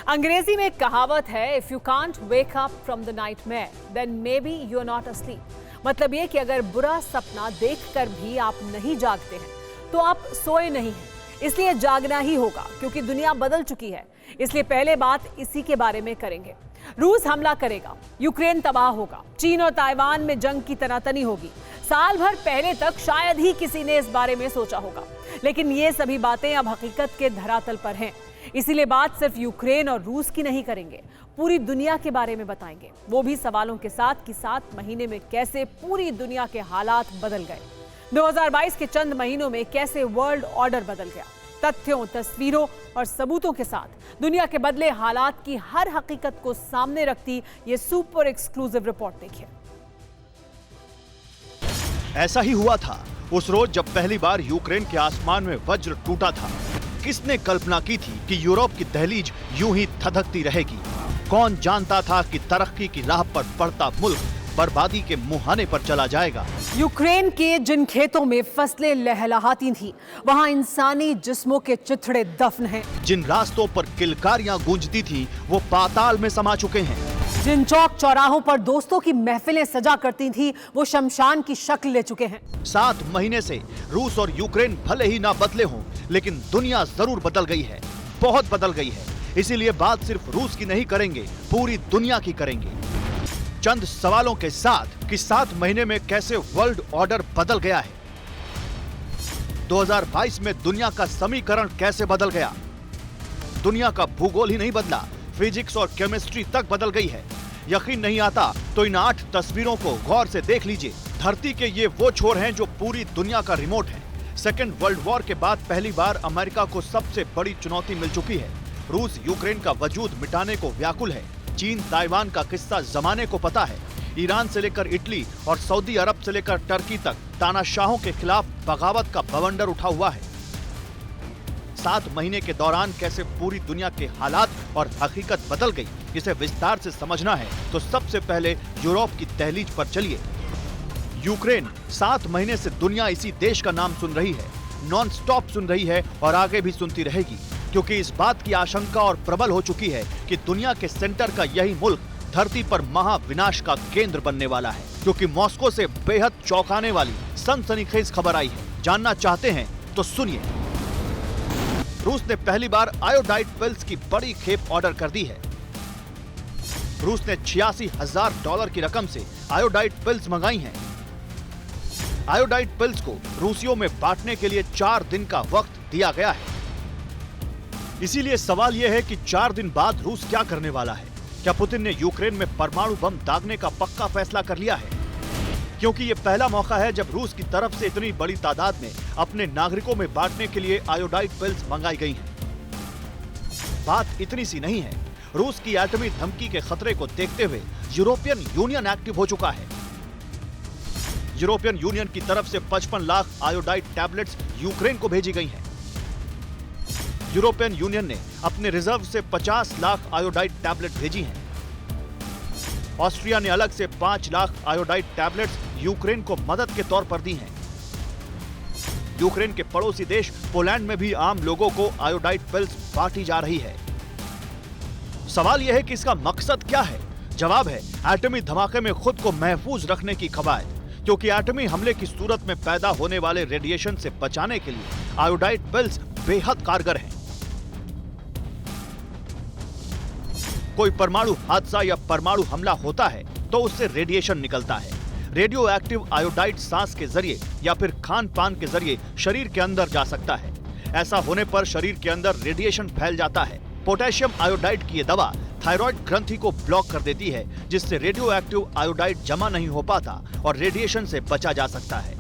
अंग्रेजी में एक कहावत है, if you can't wake up from the nightmare then may be you are not asleep. मतलब ये कि अगर बुरा सपना देखकर भी आप नहीं जागते हैं तो आप सोए नहीं हैं। इसलिए जागना ही होगा क्योंकि दुनिया बदल चुकी है। इसलिए पहले बात इसी के बारे में करेंगे। रूस हमला करेगा, यूक्रेन तबाह होगा, चीन और ताइवान में जंग की तनातनी होगी। साल भर पहले तक शायद ही किसी ने इस बारे में सोचा होगा, लेकिन ये सभी बातें अब हकीकत के धरातल पर हैं। इसीलिए बात सिर्फ यूक्रेन और रूस की नहीं करेंगे, पूरी दुनिया के बारे में बताएंगे, वो भी सवालों के साथ कि 7 महीने में कैसे पूरी दुनिया के हालात बदल गए। 2022 के चंद महीनों में कैसे वर्ल्ड ऑर्डर बदल गया। तथ्यों, तस्वीरों और सबूतों के साथ दुनिया के बदले हालात की हर हकीकत को सामने रखती ये सुपर एक्सक्लूसिव रिपोर्ट देखिए। ऐसा ही हुआ था उस रोज जब पहली बार यूक्रेन के आसमान में वज्र टूटा था। किसने कल्पना की थी कि यूरोप की दहलीज यूं ही धधकती रहेगी? कौन जानता था कि तरक्की की राह पर बढ़ता मुल्क बर्बादी के मुहाने पर चला जाएगा। यूक्रेन के जिन खेतों में फसलें लहलहाती थी, वहां इंसानी जिस्मों के चिथड़े दफन हैं। जिन रास्तों पर किलकारियां गूंजती थी वो पाताल में समा चुके हैं। जिन चौक चौराहों पर दोस्तों की महफिलें सजा करती थी, वो शमशान की शक्ल ले चुके हैं। 7 महीने से रूस और यूक्रेन भले ही ना बदले हों, लेकिन दुनिया जरूर बदल गई है, बहुत बदल गई है। इसीलिए बात सिर्फ रूस की नहीं करेंगे, पूरी दुनिया की करेंगे। चंद सवालों के साथ कि 7 महीने में कैसे वर्ल्ड ऑर्डर बदल गया है। 2022 में दुनिया का समीकरण कैसे बदल गया। दुनिया का भूगोल ही नहीं बदला, फिजिक्स और केमिस्ट्री तक बदल गई है। यकीन नहीं आता तो इन 8 तस्वीरों को गौर से देख लीजिए। धरती के ये वो छोर हैं जो पूरी दुनिया का रिमोट है। सेकेंड वर्ल्ड वॉर के बाद पहली बार अमेरिका को सबसे बड़ी चुनौती मिल चुकी है। रूस यूक्रेन का वजूद मिटाने को व्याकुल है। चीन ताइवान का किस्सा जमाने को पता है। ईरान से लेकर इटली और सऊदी अरब से लेकर टर्की तक तानाशाहों के खिलाफ बगावत का बवंडर उठा हुआ है। 7 महीने के दौरान कैसे पूरी दुनिया के हालात और हकीकत बदल गई, इसे विस्तार से समझना है तो सबसे पहले यूरोप की दहलीज पर चलिए। यूक्रेन 7 महीने से दुनिया इसी देश का नाम सुन रही है, नॉन स्टॉप सुन रही है और आगे भी सुनती रहेगी, क्योंकि इस बात की आशंका और प्रबल हो चुकी है कि दुनिया के सेंटर का यही मुल्क धरती पर महाविनाश का केंद्र बनने वाला है। क्योंकि मॉस्को से बेहद चौंकाने वाली सनसनीखेज खबर आई है। जानना चाहते हैं तो सुनिए। रूस ने पहली बार आयोडाइड पिल्स की बड़ी खेप ऑर्डर कर दी है। रूस ने $86,000 की रकम से आयोडाइड पिल्स मंगाई हैं। आयोडाइड पिल्स को रूसियों में बांटने के लिए 4 दिन का वक्त दिया गया है। इसीलिए सवाल यह है कि 4 दिन बाद रूस क्या करने वाला है। क्या पुतिन ने यूक्रेन में परमाणु बम दागने का पक्का फैसला कर लिया है? क्योंकि ये पहला मौका है जब रूस की तरफ से इतनी बड़ी तादाद में अपने नागरिकों में बांटने के लिए आयोडाइड पिल्स मंगाई गई हैं। बात इतनी सी नहीं है। रूस की एटमी धमकी के खतरे को देखते हुए यूरोपियन यूनियन एक्टिव हो चुका है। यूरोपियन यूनियन की तरफ से 55 लाख आयोडाइड टैबलेट्स यूक्रेन को भेजी गई हैं। यूरोपियन यूनियन ने अपने रिजर्व से 50 लाख आयोडाइड टैबलेट भेजी हैं। ऑस्ट्रिया ने अलग से 5 लाख आयोडाइड टैबलेट्स यूक्रेन को मदद के तौर पर दी हैं। यूक्रेन के पड़ोसी देश पोलैंड में भी आम लोगों को आयोडाइड पिल्स बांटी जा रही है। सवाल यह है कि इसका मकसद क्या है? जवाब है एटमी धमाके में खुद को महफूज रखने की कवायद। क्योंकि एटमी हमले की सूरत में पैदा होने वाले रेडिएशन से बचाने के लिए आयोडाइड पिल्स बेहद कारगर हैं। कोई परमाणु हादसा या परमाणु हमला होता है तो उससे रेडिएशन निकलता है। रेडियो एक्टिव आयोडाइड सांस के जरिए या फिर खान पान के जरिए शरीर के अंदर जा सकता है। ऐसा होने पर शरीर के अंदर रेडिएशन फैल जाता है। पोटेशियम आयोडाइड की ये दवा थायराइड ग्रंथि को ब्लॉक कर देती है, जिससे रेडियो एक्टिव आयोडाइड जमा नहीं हो पाता और रेडिएशन से बचा जा सकता है।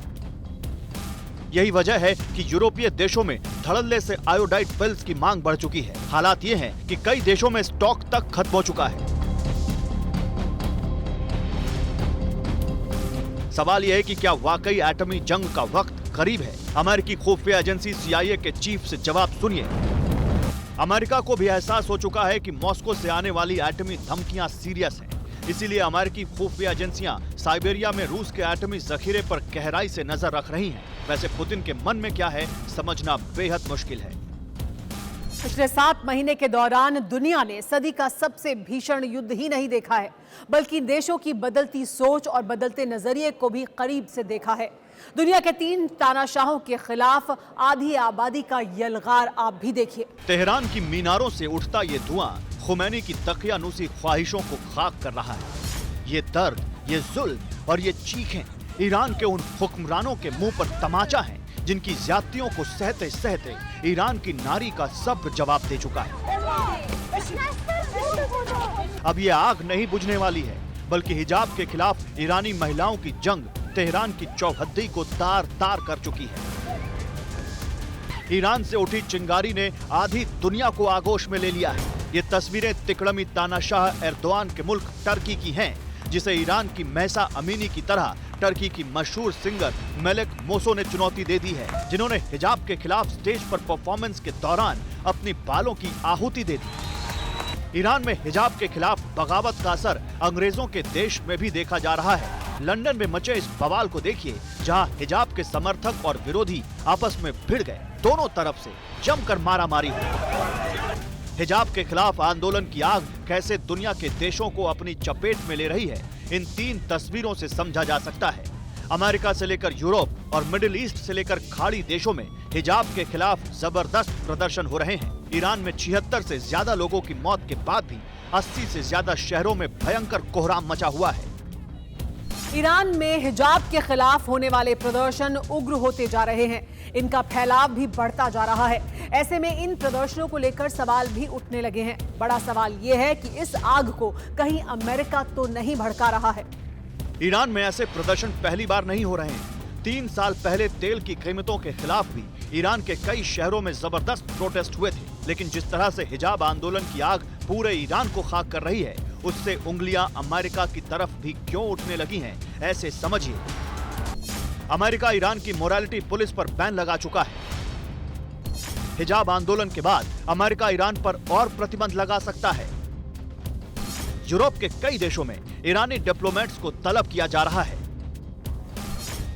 यही वजह है कि यूरोपीय देशों में धड़ल्ले से आयोडाइड पिल्स की मांग बढ़ चुकी है। हालात ये हैं कि कई देशों में स्टॉक तक खत्म हो चुका है। सवाल यह है कि क्या वाकई एटमी जंग का वक्त करीब है? अमेरिकी खुफिया एजेंसी CIA के चीफ से जवाब सुनिए। अमेरिका को भी एहसास हो चुका है कि मॉस्को से आने वाली एटमी धमकियां सीरियस हैं। इसीलिए अमेरिकी खुफिया एजेंसियां साइबेरिया में रूस के एटमी जखीरे पर गहराई से नजर रख रही हैं। वैसे पुतिन के मन में क्या है समझना बेहद मुश्किल है। पिछले 7 महीने के दौरान दुनिया ने सदी का सबसे भीषण युद्ध ही नहीं देखा है, बल्कि देशों की बदलती सोच और बदलते नजरिए को भी करीब से देखा है। दुनिया के 3 तानाशाहों के खिलाफ आधी आबादी का यलगार आप भी देखिए। तेहरान की मीनारों से उठता ये धुआं खुमैनी की तकियानुसी ख्वाहिशों को खाक कर रहा है। ये दर्द, ये जुल्म और ये चीखें ईरान के उन हुक्मरानों के मुंह पर तमाचा है जिनकी ज्यादतियों को सहते सहते ईरान की नारी का सब्र जवाब दे चुका है। अब ये आग नहीं बुझने वाली है, बल्कि हिजाब के खिलाफ ईरानी महिलाओं की जंग तेहरान की चौहद्दी को तार तार कर चुकी है। ईरान से उठी चिंगारी ने आधी दुनिया को आगोश में ले लिया है। ये तस्वीरें तिकड़मी तानाशाह एर्दोआन के मुल्क टर्की की हैं, जिसे ईरान की महसा अमीनी की तरह टर्की की मशहूर सिंगर मेलेक मोसो ने चुनौती दे दी है, जिन्होंने हिजाब के खिलाफ स्टेज पर परफॉर्मेंस के दौरान अपनी बालों की आहुति दे दी। ईरान में हिजाब के खिलाफ बगावत का असर अंग्रेजों के देश में भी देखा जा रहा है। लंदन में मचे इस बवाल को देखिए, जहां हिजाब के समर्थक और विरोधी आपस में भिड़ गए। दोनों तरफ से जमकर मारामारी हुई। हिजाब के खिलाफ आंदोलन की आग कैसे दुनिया के देशों को अपनी चपेट में ले रही है, इन 3 तस्वीरों से समझा जा सकता है। अमेरिका से लेकर यूरोप और मिडिल ईस्ट से लेकर खाड़ी देशों में हिजाब के खिलाफ जबरदस्त प्रदर्शन हो रहे हैं। ईरान में 76 से ज्यादा लोगों की मौत के बाद भी 80 से ज्यादा शहरों में भयंकर कोहराम मचा हुआ है। ईरान में हिजाब के खिलाफ होने वाले प्रदर्शन उग्र होते जा रहे हैं। इनका फैलाव भी बढ़ता जा रहा है। ऐसे में इन प्रदर्शनों को लेकर सवाल भी उठने लगे हैं। बड़ा सवाल यह है कि इस आग को कहीं अमेरिका तो नहीं भड़का रहा है। ईरान में ऐसे प्रदर्शन पहली बार नहीं हो रहे हैं। 3 साल पहले तेल की कीमतों के खिलाफ भी ईरान के कई शहरों में जबरदस्त प्रोटेस्ट हुए थे। लेकिन जिस तरह से हिजाब आंदोलन की आग पूरे ईरान को खाक कर रही है, उससे उंगलियां अमेरिका की तरफ भी क्यों उठने लगी हैं, ऐसे समझिए। अमेरिका ईरान की मोरालिटी पुलिस पर बैन लगा चुका है। हिजाब आंदोलन के बाद अमेरिका ईरान पर और प्रतिबंध लगा सकता है। यूरोप के कई देशों में ईरानी डिप्लोमेट्स को तलब किया जा रहा है।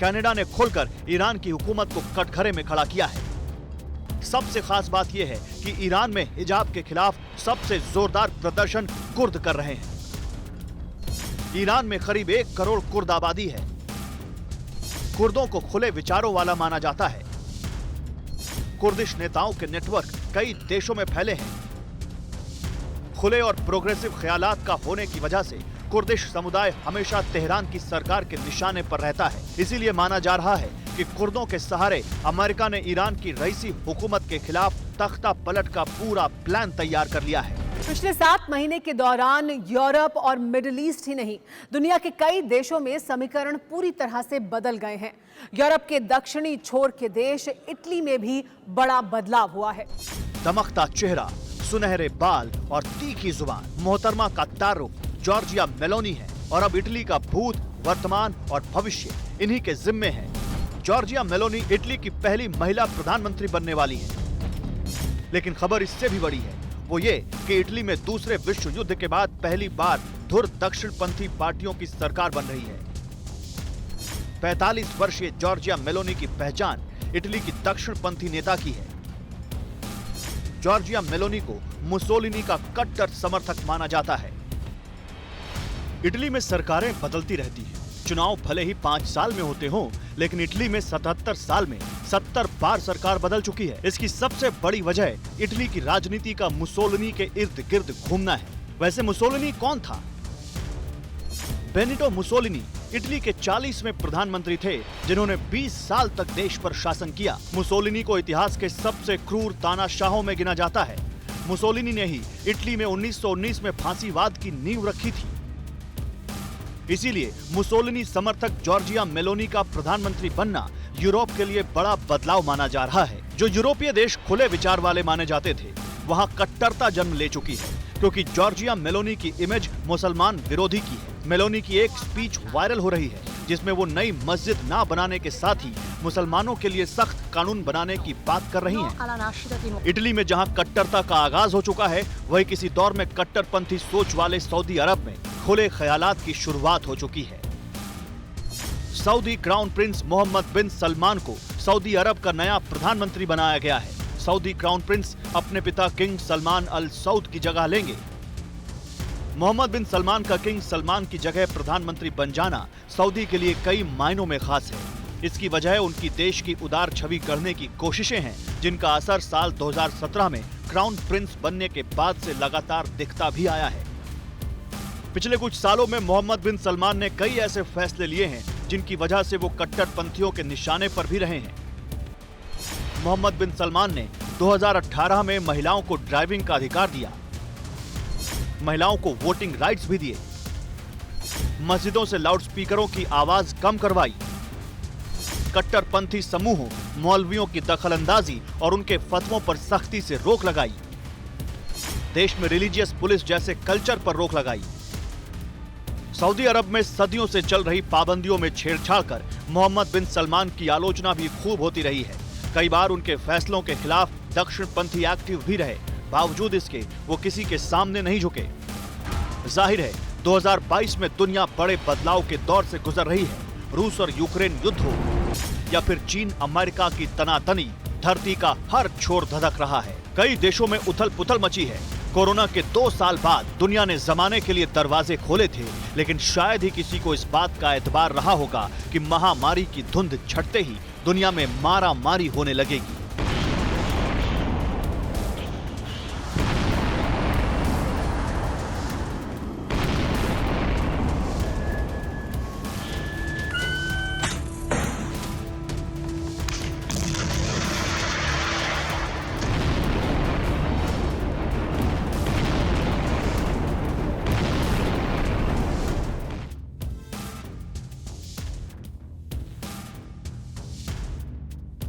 कनाडा ने खुलकर ईरान की हुकूमत को कटघरे में खड़ा किया है। सबसे खास बात यह है कि ईरान में हिजाब के खिलाफ सबसे जोरदार प्रदर्शन कुर्द कर रहे हैं। ईरान में करीब 1 करोड़ कुर्द आबादी है। कुर्दों को खुले विचारों वाला माना जाता है। कुर्दिश नेताओं के नेटवर्क कई देशों में फैले हैं। खुले और प्रोग्रेसिव ख्यालात का होने की वजह से कुर्दिश समुदाय हमेशा तेहरान की सरकार के निशाने पर रहता है। इसीलिए माना जा रहा है कि कुर्दों के सहारे अमेरिका ने ईरान की रईसी हुकूमत के खिलाफ तख्ता पलट का पूरा प्लान तैयार कर लिया है। पिछले 7 महीने के दौरान यूरोप और मिडिल ईस्ट ही नहीं, दुनिया के कई देशों में समीकरण पूरी तरह से बदल गए हैं। यूरोप के दक्षिणी छोर के देश इटली में भी बड़ा बदलाव हुआ है। दमकता चेहरा, सुनहरे बाल और तीखी जुबान मोहतरमा का तारुफ जॉर्जिया मेलोनी है, और अब इटली का भूत, वर्तमान और भविष्य इन्हीं के जिम्मे है। जॉर्जिया मेलोनी इटली की पहली महिला प्रधानमंत्री बनने वाली है। लेकिन खबर इससे भी बड़ी है, वो ये कि इटली में दूसरे विश्व युद्ध के बाद पहली बार धुर दक्षिणपंथी पार्टियों की सरकार बन रही है। 45 वर्षीय जॉर्जिया मेलोनी की पहचान इटली की दक्षिणपंथी नेता की है। जॉर्जिया मेलोनी को मुसोलिनी का कट्टर समर्थक माना जाता है। इटली में सरकारें बदलती रहती हैं। चुनाव भले ही 5 साल में होते हों, लेकिन इटली में 77 साल में 70 बार सरकार बदल चुकी है। इसकी सबसे बड़ी वजह इटली की राजनीति का मुसोलिनी के इर्द गिर्द घूमना है। वैसे मुसोलिनी कौन था? बेनिटो मुसोलिनी इटली के 40वें प्रधानमंत्री थे, जिन्होंने 20 साल तक देश पर शासन किया। मुसोलिनी को इतिहास के सबसे क्रूर तानाशाहों में गिना जाता है। मुसोलिनी ने ही इटली में 1919 में फांसीवाद की नींव रखी थी। इसीलिए मुसोलिनी समर्थक जॉर्जिया मेलोनी का प्रधानमंत्री बनना यूरोप के लिए बड़ा बदलाव माना जा रहा है। जो यूरोपीय देश खुले विचार वाले माने जाते थे, वहां कट्टरता जन्म ले चुकी है, क्योंकि जॉर्जिया मेलोनी की इमेज मुसलमान विरोधी की है। मेलोनी की एक स्पीच वायरल हो रही है, जिसमें वो नई मस्जिद ना बनाने के साथ ही मुसलमानों के लिए सख्त कानून बनाने की बात कर रही हैं। इटली में जहां कट्टरता का आगाज हो चुका है, वहीं किसी दौर में कट्टरपंथी सोच वाले सऊदी अरब में खुले ख्यालात की शुरुआत हो चुकी है। सऊदी क्राउन प्रिंस मोहम्मद बिन सलमान को सऊदी अरब का नया प्रधानमंत्री बनाया गया है। सऊदी क्राउन प्रिंस अपने पिता किंग सलमान अल सऊद की जगह लेंगे। मोहम्मद बिन सलमान का किंग सलमान की जगह प्रधानमंत्री बन जाना सऊदी के लिए कई मायनों में खास है। इसकी वजह उनकी देश की उदार छवि गढ़ने की कोशिशें हैं, जिनका असर साल 2017 में क्राउन प्रिंस बनने के बाद से लगातार दिखता भी आया है। पिछले कुछ सालों में मोहम्मद बिन सलमान ने कई ऐसे फैसले लिए हैं जिनकी वजह से वो कट्टरपंथियों के निशाने पर भी रहे हैं। मोहम्मद बिन सलमान ने 2018 में महिलाओं को ड्राइविंग का अधिकार दिया, महिलाओं को वोटिंग राइट्स भी दिए, मस्जिदों से लाउडस्पीकरों की आवाज कम करवाई, कट्टरपंथी समूहों मौलवियों की दखलंदाजी और उनके फतवों पर सख्ती से रोक लगाई, देश में रिलीजियस पुलिस जैसे कल्चर पर रोक लगाई। सऊदी अरब में सदियों से चल रही पाबंदियों में छेड़छाड़ कर मोहम्मद बिन सलमान की आलोचना भी खूब होती रही है। कई बार उनके फैसलों के खिलाफ दक्षिणपंथी एक्टिव भी रहे, बावजूद इसके वो किसी के सामने नहीं झुके। जाहिर है 2022 में दुनिया बड़े बदलाव के दौर से गुजर रही है। रूस और यूक्रेन युद्ध हो या फिर चीन अमेरिका की तनातनी, धरती का हर छोर धधक रहा है। कई देशों में उथल पुथल मची है। कोरोना के 2 साल बाद दुनिया ने जमाने के लिए दरवाजे खोले थे, लेकिन शायद ही किसी को इस बात का एतबार रहा होगा कि महामारी की धुंध छटते ही दुनिया में मारा मारी होने लगेगी।